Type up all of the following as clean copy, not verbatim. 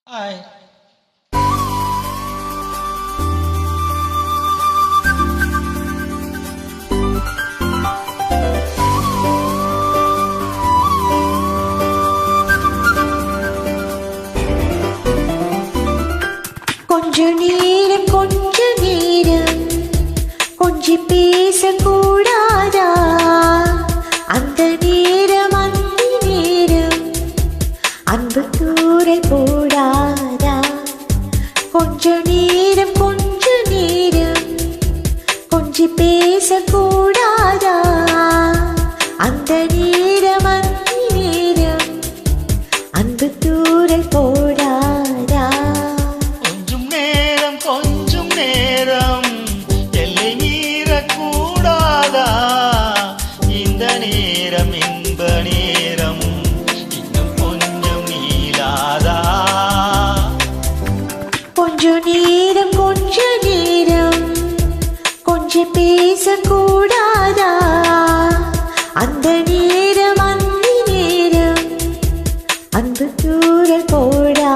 Hi. கொஞ்ச நேரம் கொஞ்சி பேசக்கூடாதா? அந்த நேரம் அன்பு தூரல் போடாதா? கொஞ்ச நேரம் கொஞ்சி பேசக்கூடாதா? அந்த நேரம் அன்பு தூரல் போடாதா? கொஞ்சம் நேரம் எல்லை மீறக்கூடாதா? இந்த நேரம் இன்ப நேரம் இன்னும் கொஞ்சம் நீளாதா? கொஞ்ச நேரம் கொஞ்சி பேசக்கூடாதா? அந்த நேரம் அன்பு தூரல் போடாதா?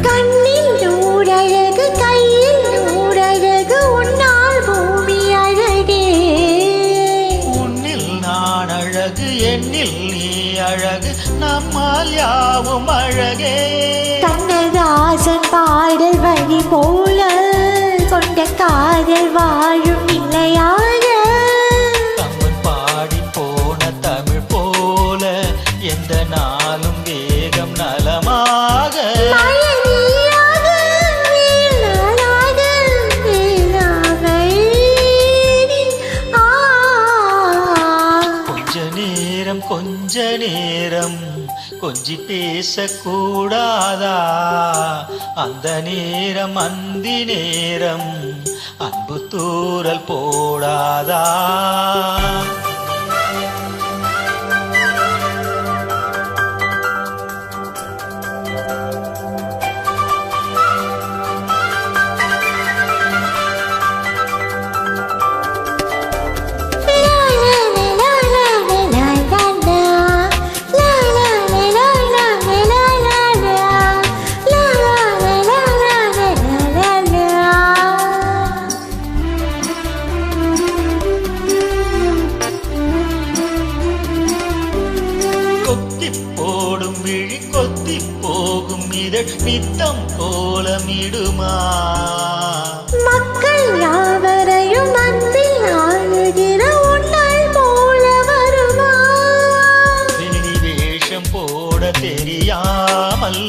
கண்ணில் நூறழகு, கையில் நூறழகு, உன்னால் பூமி அழகே. உன்னில் நான் அழகு, எண்ணில் நீ அழகு, நம்மால் யாவும் அழகே. கண்ணதாசன் பாடல் வழி போல கொண்ட காதல் வாழும் நிலையாக. தமிழ் பாடி போன தமிழ் போல எந்த நாளும் வேகம் நலமாக. கொஞ்ச நேரம் கொஞ்சி பேசக்கூடாதா? அந்த நேரம் அந்தி நேரம் அன்பு தூரல் போடாதா? போடும் விழி கொத்தி போகும் இதழ் நித்தம் கோலமிடுமா? மக்கள் யாவரையும் அன்பில் ஆளுகிற உன்னால் போல வருமா? வெளி வேஷம் போட தெரியாமல்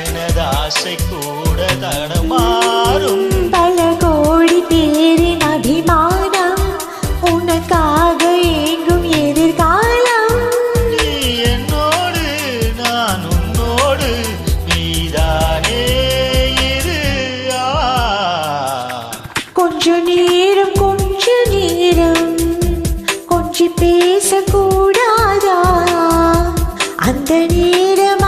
எனது ஆசை கூட தடமாறும். பல கோடி பேரின் அபிமானம் உனக்காக ஏங்கும் எதிர்காலம். கொஞ்ச நேரம் கொஞ்சி பேசக்கூடாதா? அந்த நேரம்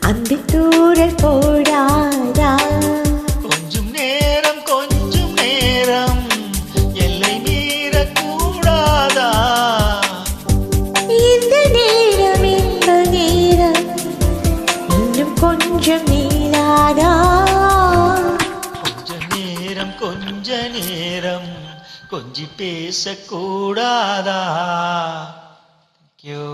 அன்பு தூரல் போடாதா? கொஞ்சம் நேரம் எல்லை மீறக்கூடாதா? இந்த நேரம் இன்ப நேரம் இன்னும் கொஞ்சம் நீளாதா? கொஞ்ச நேரம் கொஞ்சி பேசக்கூடாதா? Thank you.